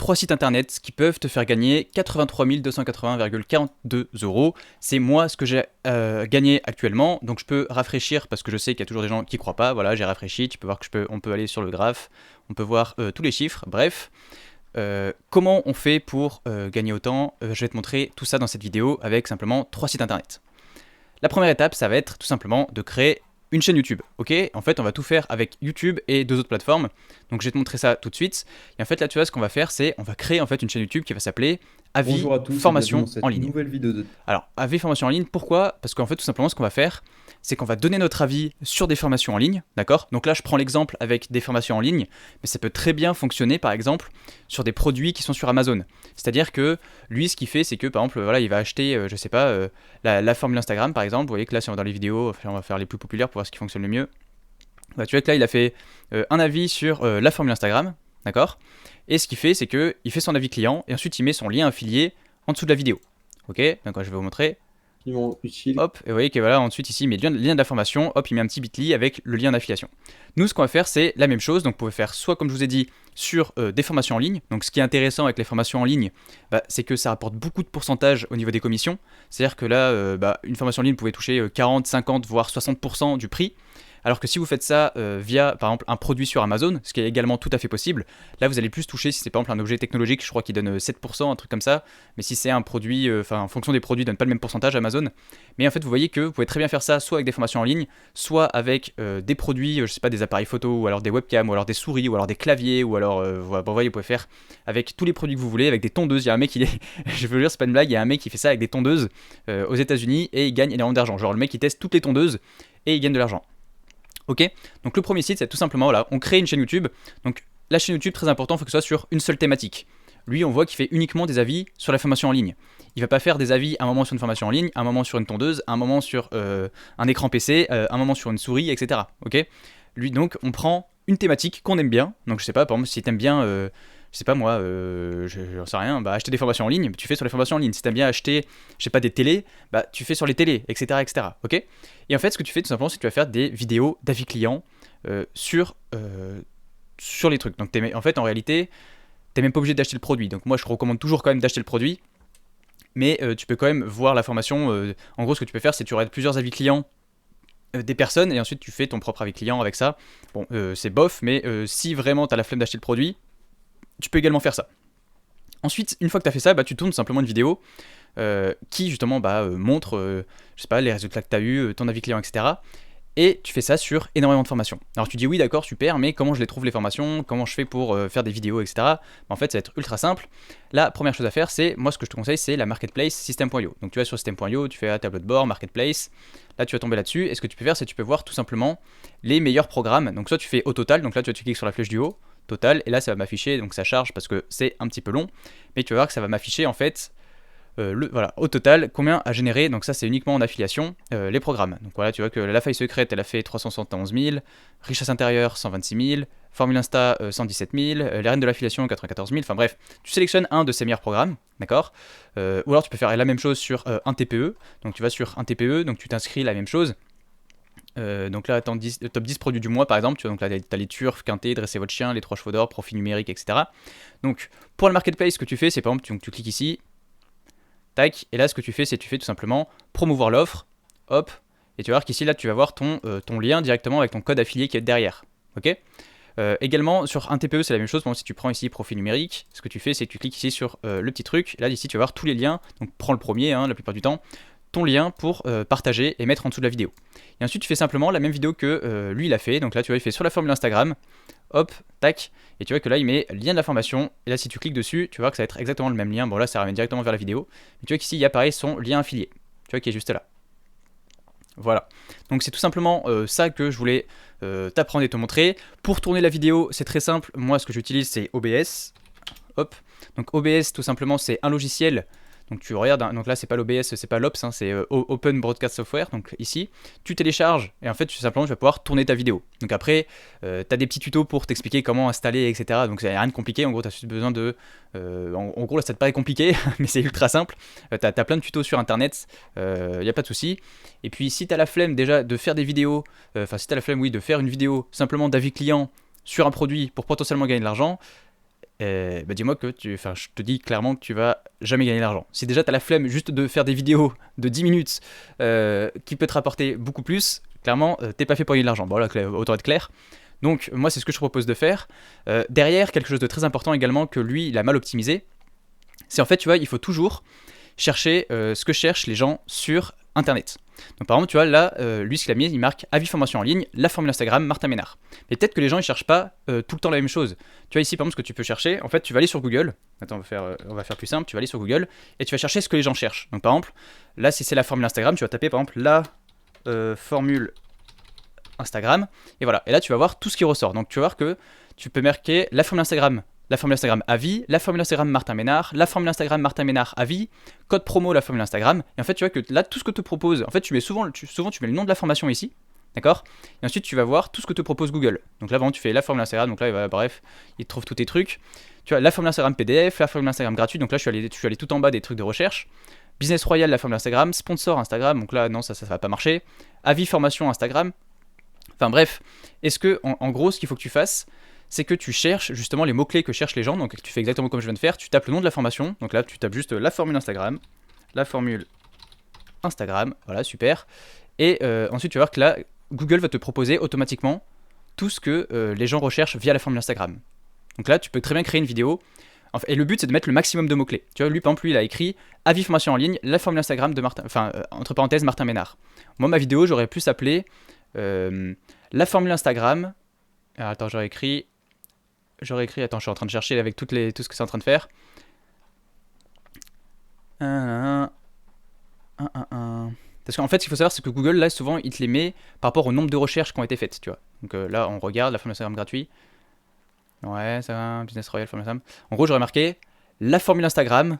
3 sites internet qui peuvent te faire gagner 83 280,42 €. C'est moi ce que j'ai gagné actuellement, donc je peux rafraîchir parce que je sais qu'il y a toujours des gens qui croient pas. Voilà, j'ai rafraîchi, tu peux voir que on peut aller sur le graphe, on peut voir tous les chiffres, bref. Comment on fait pour gagner autant? Je vais te montrer tout ça dans cette vidéo avec simplement 3 sites internet. La première étape, ça va être tout simplement de créer une chaîne YouTube, ok? En fait, on va tout faire avec YouTube et 2 autres plateformes. Donc, je vais te montrer ça tout de suite. Et en fait, là, tu vois, ce qu'on va faire, c'est on va créer en fait une chaîne YouTube qui va s'appeler Avis Bonjour à tous et bienvenue Formation dans cette en ligne. nouvelle vidéo de... Alors, Avis Formation en ligne, pourquoi? Parce qu'en fait, tout simplement, ce qu'on va faire, c'est qu'on va donner notre avis sur des formations en ligne, d'accord? Donc là, je prends l'exemple avec des formations en ligne, mais ça peut très bien fonctionner, par exemple, sur des produits qui sont sur Amazon. C'est-à-dire que lui, ce qu'il fait, c'est que, par exemple, voilà, il va acheter, je sais pas, la formule Instagram, par exemple. Vous voyez que là, si on va dans les vidéos, on va faire les plus populaires pour voir ce qui fonctionne le mieux. Bah, tu vois que là, il a fait un avis sur la formule Instagram, d'accord? Et ce qu'il fait, c'est qu'il fait son avis client, et ensuite, il met son lien affilié en dessous de la vidéo. Ok, donc je vais vous montrer. Utile. Hop, et vous voyez que voilà, ensuite ici il met le lien de la formation, hop, il met un petit bit.ly avec le lien d'affiliation. Nous, ce qu'on va faire, c'est la même chose. Donc, vous pouvez faire soit, comme je vous ai dit, sur des formations en ligne. Donc, ce qui est intéressant avec les formations en ligne, c'est que ça rapporte beaucoup de pourcentage au niveau des commissions. C'est-à-dire que là, une formation en ligne, vous pouvez toucher 40, 50, voire 60% du prix. Alors que si vous faites ça via, par exemple, un produit sur Amazon, ce qui est également tout à fait possible, là vous allez plus toucher si c'est par exemple un objet technologique, je crois qu'il donne 7%, un truc comme ça, mais si c'est un produit, en fonction des produits, il donne pas le même pourcentage Amazon. Mais en fait, vous voyez que vous pouvez très bien faire ça soit avec des formations en ligne, soit avec des produits, je sais pas, des appareils photo, ou alors des webcams, ou alors des souris, ou alors des claviers, ou alors, vous voyez, vous pouvez faire avec tous les produits que vous voulez, avec des tondeuses. Il y a un mec, je veux dire, c'est pas une blague, il y a un mec qui fait ça avec des tondeuses aux États-Unis et il gagne énormément d'argent. Genre le mec il teste toutes les tondeuses et il gagne de l'argent. Ok, donc le premier site, c'est tout simplement, voilà, on crée une chaîne YouTube. Donc la chaîne YouTube, très important, il faut que ce soit sur une seule thématique. Lui, on voit qu'il fait uniquement des avis sur la formation en ligne. Il va pas faire des avis un moment sur une formation en ligne, un moment sur une tondeuse, un moment sur un écran PC, un moment sur une souris, etc. Ok, lui, donc, on prend une thématique qu'on aime bien. Donc je sais pas, par exemple, si t'aimes bien, je sais pas moi, j'en sais rien, acheter des formations en ligne, tu fais sur les formations en ligne. Si t'aimes bien acheter, je sais pas, des télés, tu fais sur les télés, etc., etc. Ok. Et en fait, ce que tu fais tout simplement, c'est que tu vas faire des vidéos d'avis clients sur les trucs. Donc, en fait, en réalité, t'es même pas obligé d'acheter le produit. Donc, moi, je recommande toujours quand même d'acheter le produit, mais tu peux quand même voir la formation. En gros, ce que tu peux faire, c'est que tu auras plusieurs avis clients des personnes et ensuite tu fais ton propre avis client avec ça. Bon, c'est bof, mais si vraiment t'as la flemme d'acheter le produit, tu peux également faire ça. Ensuite, une fois que tu as fait ça, tu tournes simplement une vidéo qui justement montre je sais pas, les résultats que tu as eu, ton avis client, etc. Et tu fais ça sur énormément de formations. Alors tu dis oui d'accord, super, mais comment je les trouve les formations? Comment je fais pour faire des vidéos, etc. En fait ça va être ultra simple. La première chose à faire, c'est, moi ce que je te conseille, c'est la marketplace System.io. Donc tu vas sur System.io, tu fais un tableau de bord, marketplace, là tu vas tomber là-dessus, et ce que tu peux faire, c'est que tu peux voir tout simplement les meilleurs programmes. Donc soit tu fais au total, donc là tu cliques sur la flèche du haut, total, et là ça va m'afficher, donc ça charge parce que c'est un petit peu long, mais tu vas voir que ça va m'afficher en fait voilà, au total, combien a généré, donc ça c'est uniquement en affiliation, les programmes. Donc voilà, tu vois que la faille secrète, elle a fait 371 000, richesse intérieure 126 000, formule Insta 117 000, les reines de l'affiliation 94 000, enfin bref, tu sélectionnes un de ces meilleurs programmes, d'accord? Ou alors tu peux faire la même chose sur un TPE, donc tu vas sur un TPE, donc tu t'inscris la même chose. Donc là, top 10 produits du mois par exemple, tu vois, donc là tu as les turfs, quintet, dresser votre chien, les 3 chevaux d'or, profit numérique, etc. Donc pour le marketplace, ce que tu fais, c'est par exemple, tu cliques ici, tac, et là ce que tu fais, c'est que tu fais tout simplement promouvoir l'offre, hop, et tu vas voir qu'ici là tu vas voir ton lien directement avec ton code affilié qui est derrière, ok? Également sur un TPE c'est la même chose. Par exemple, si tu prends ici profil numérique, ce que tu fais c'est que tu cliques ici sur le petit truc, là ici tu vas voir tous les liens, donc prends le premier la plupart du temps, ton lien pour partager et mettre en dessous de la vidéo. Et ensuite tu fais simplement la même vidéo que lui il a fait, donc là tu vois il fait sur la formule Instagram, hop, tac, et tu vois que là il met lien de la formation, et là si tu cliques dessus, tu vois que ça va être exactement le même lien, bon là ça ramène directement vers la vidéo, mais tu vois qu'ici il apparaît son lien affilié, tu vois qui est juste là. Voilà, donc c'est tout simplement ça que je voulais t'apprendre et te montrer. Pour tourner la vidéo, c'est très simple, moi ce que j'utilise c'est OBS, hop, donc OBS tout simplement c'est un logiciel. Donc tu regardes, donc là c'est pas l'OBS, c'est pas l'OBS, c'est Open Broadcast Software, donc ici, tu télécharges et en fait simplement tu vas pouvoir tourner ta vidéo. Donc après, tu as des petits tutos pour t'expliquer comment installer, etc. Donc il n'y a rien de compliqué, en gros tu as juste besoin de... en gros là ça te paraît compliqué, mais c'est ultra simple. Tu as plein de tutos sur internet, il n'y a pas de souci. Et puis si tu as la flemme déjà de faire des vidéos, si tu as la flemme oui de faire une vidéo simplement d'avis client sur un produit pour potentiellement gagner de l'argent, dis-moi que je te dis clairement que tu vas jamais gagner d'argent. Si déjà tu as la flemme juste de faire des vidéos de 10 minutes qui peut te rapporter beaucoup plus, clairement, t'es pas fait pour gagner de l'argent. Bon, là, autant être clair. Donc, moi, c'est ce que je propose de faire. Derrière, quelque chose de très important également que lui, il a mal optimisé, c'est en fait, tu vois, il faut toujours chercher ce que cherchent les gens sur Internet. Donc par exemple, tu vois, là, lui, ce qu'il a mis, il marque avis formation en ligne, la formule Instagram, Martin Ménard. Mais peut-être que les gens, ils cherchent pas tout le temps la même chose. Tu vois, ici, par exemple, ce que tu peux chercher, en fait, tu vas aller sur Google. Attends, on va faire plus simple. Tu vas aller sur Google et tu vas chercher ce que les gens cherchent. Donc par exemple, là, si c'est la formule Instagram, tu vas taper par exemple la formule Instagram. Et voilà. Et là, tu vas voir tout ce qui ressort. Donc tu vas voir que tu peux marquer la formule Instagram avis, la formule Instagram Martin Ménard, la formule Instagram Martin Ménard avis, code promo la formule Instagram. Et en fait, tu vois que là, tout ce que te propose, en fait, tu mets souvent tu mets le nom de la formation ici, d'accord. Et ensuite, tu vas voir tout ce que te propose Google. Donc là, vraiment, tu fais la formule Instagram. Donc là, bref, il trouve tous tes trucs. Tu vois, la formule Instagram PDF, la formule Instagram gratuite. Donc là, je suis allé tout en bas des trucs de recherche. Business Royal, la formule Instagram, sponsor Instagram. Donc là, non, ça va pas marcher. Avis formation Instagram. Enfin bref, est-ce que, en gros, ce qu'il faut que tu fasses, c'est que tu cherches justement les mots-clés que cherchent les gens. Donc tu fais exactement comme je viens de faire, tu tapes le nom de la formation. Donc là, tu tapes juste la formule Instagram, voilà, super. Et ensuite, tu vas voir que là, Google va te proposer automatiquement tout ce que les gens recherchent via la formule Instagram. Donc là, tu peux très bien créer une vidéo. Et le but, c'est de mettre le maximum de mots-clés. Tu vois, lui, par exemple, il a écrit avis formation en ligne, la formule Instagram de Martin, entre parenthèses, Martin Ménard. Moi, ma vidéo, j'aurais pu s'appeler la formule Instagram. Alors, attends, j'aurais écrit, attends, je suis en train de chercher avec tout ce que c'est en train de faire. Parce qu'en fait, ce qu'il faut savoir, c'est que Google, là, souvent, il te les met par rapport au nombre de recherches qui ont été faites, tu vois. Donc là, on regarde la formule Instagram gratuite. Ouais, ça va, Business Royal, formule Instagram. En gros, j'aurais marqué la formule Instagram.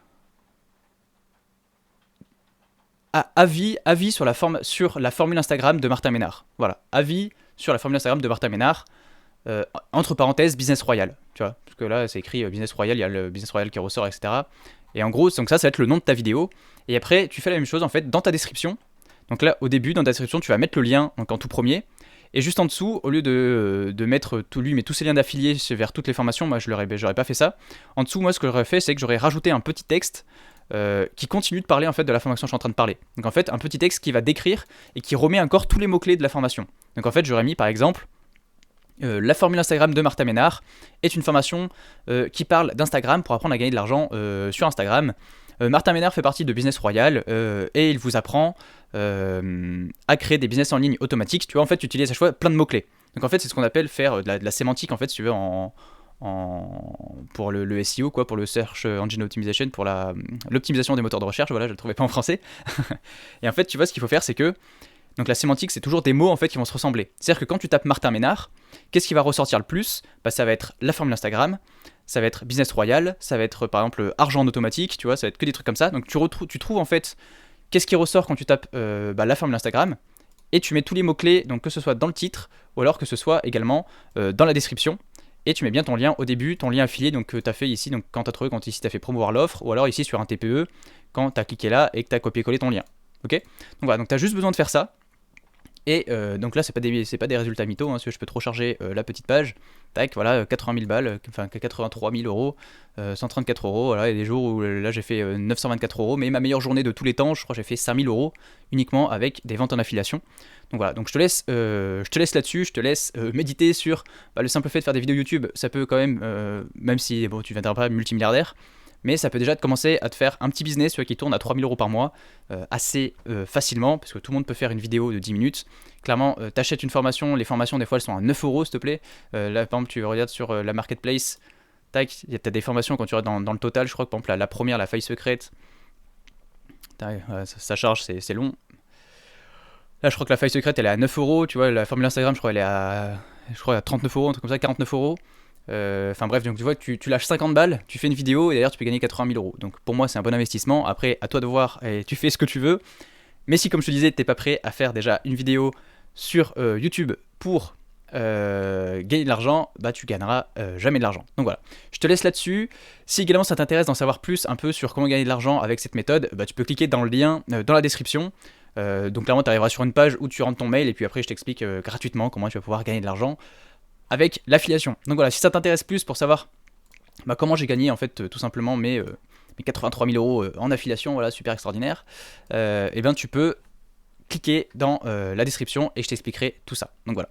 Avis sur la formule Instagram de Martin Ménard. Voilà, avis sur la formule Instagram de Martin Ménard. Entre parenthèses, Business Royal. Tu vois, parce que là, c'est écrit Business Royal, il y a le Business Royal qui ressort, etc. Et en gros, donc ça va être le nom de ta vidéo. Et après, tu fais la même chose en fait dans ta description. Donc là, au début, dans ta description, tu vas mettre le lien donc en tout premier. Et juste en dessous, au lieu de mettre tous ces liens d'affiliés vers toutes les formations, moi j'aurais pas fait ça. En dessous, moi ce que j'aurais fait, c'est que j'aurais rajouté un petit texte qui continue de parler en fait de la formation que je suis en train de parler. Donc en fait, un petit texte qui va décrire et qui remet encore tous les mots-clés de la formation. Donc en fait, j'aurais mis par exemple la formule Instagram de Martin Ménard est une formation qui parle d'Instagram pour apprendre à gagner de l'argent sur Instagram. Martin Ménard fait partie de Business Royal et il vous apprend à créer des business en ligne automatiques. Tu vois, en fait, tu utilises à chaque fois plein de mots-clés. Donc en fait, c'est ce qu'on appelle faire de la sémantique, en fait, si tu veux, pour le SEO, quoi, pour le Search Engine Optimization, pour l'optimisation des moteurs de recherche. Voilà, je le trouvais pas en français. Et en fait, tu vois, ce qu'il faut faire, c'est que donc la sémantique, c'est toujours des mots en fait qui vont se ressembler. C'est-à-dire que quand tu tapes Martin Ménard, qu'est-ce qui va ressortir le plus ? Ça va être la formule Instagram, ça va être Business Royal, ça va être par exemple argent en automatique, tu vois, ça va être que des trucs comme ça. Donc tu trouves en fait qu'est-ce qui ressort quand tu tapes la formule Instagram, et tu mets tous les mots-clés, donc que ce soit dans le titre, ou alors que ce soit également dans la description. Et tu mets bien ton lien au début, ton lien affilié donc, que tu as fait ici, donc quand tu as trouvé, quand ici tu as fait promouvoir l'offre, ou alors ici sur un TPE, quand tu as cliqué là et que tu as copié-collé ton lien. Ok ? Donc voilà, donc tu as juste besoin de faire ça. Et donc là, c'est pas des résultats mythos, hein, parce que je peux trop charger la petite page. Tac, voilà, 80 000 balles, enfin 83 000 euros, 134 euros. Voilà, il y a des jours où là j'ai fait 924 euros, mais ma meilleure journée de tous les temps, je crois que j'ai fait 5 000 euros uniquement avec des ventes en affiliation. Donc voilà, donc je te laisse là-dessus, je te laisse méditer sur le simple fait de faire des vidéos YouTube. Ça peut quand même, même si bon, tu ne deviendras pas multimilliardaire, mais ça peut déjà commencer à te faire un petit business qui tourne à 3 000 euros par mois assez facilement, parce que tout le monde peut faire une vidéo de 10 minutes. Clairement, t'achètes une formation, les formations des fois elles sont à 9 euros s'il te plaît. Là par exemple tu regardes sur la marketplace, tac, t'as des formations quand tu regardes dans le total, je crois que par exemple la première, la faille secrète, tac, ça charge, c'est long. Là je crois que la faille secrète elle est à 9 euros, tu vois, la formule Instagram je crois elle est à 39 euros, un truc comme ça, 49 euros. Enfin bref, donc tu vois, tu lâches 50 balles, tu fais une vidéo et d'ailleurs tu peux gagner 80 000 euros. Donc pour moi c'est un bon investissement. Après à toi de voir et tu fais ce que tu veux. Mais si comme je te disais t'es pas prêt à faire déjà une vidéo sur YouTube pour gagner de l'argent, tu gagneras jamais de l'argent. Donc voilà, je te laisse là-dessus. Si également ça t'intéresse d'en savoir plus un peu sur comment gagner de l'argent avec cette méthode, tu peux cliquer dans le lien dans la description. Donc clairement tu arriveras sur une page où tu rentres ton mail et puis après je t'explique gratuitement comment tu vas pouvoir gagner de l'argent avec l'affiliation. Donc voilà, si ça t'intéresse plus pour savoir comment j'ai gagné en fait tout simplement mes 83 000 euros en affiliation, voilà, super extraordinaire, et bien tu peux cliquer dans la description et je t'expliquerai tout ça. Donc voilà.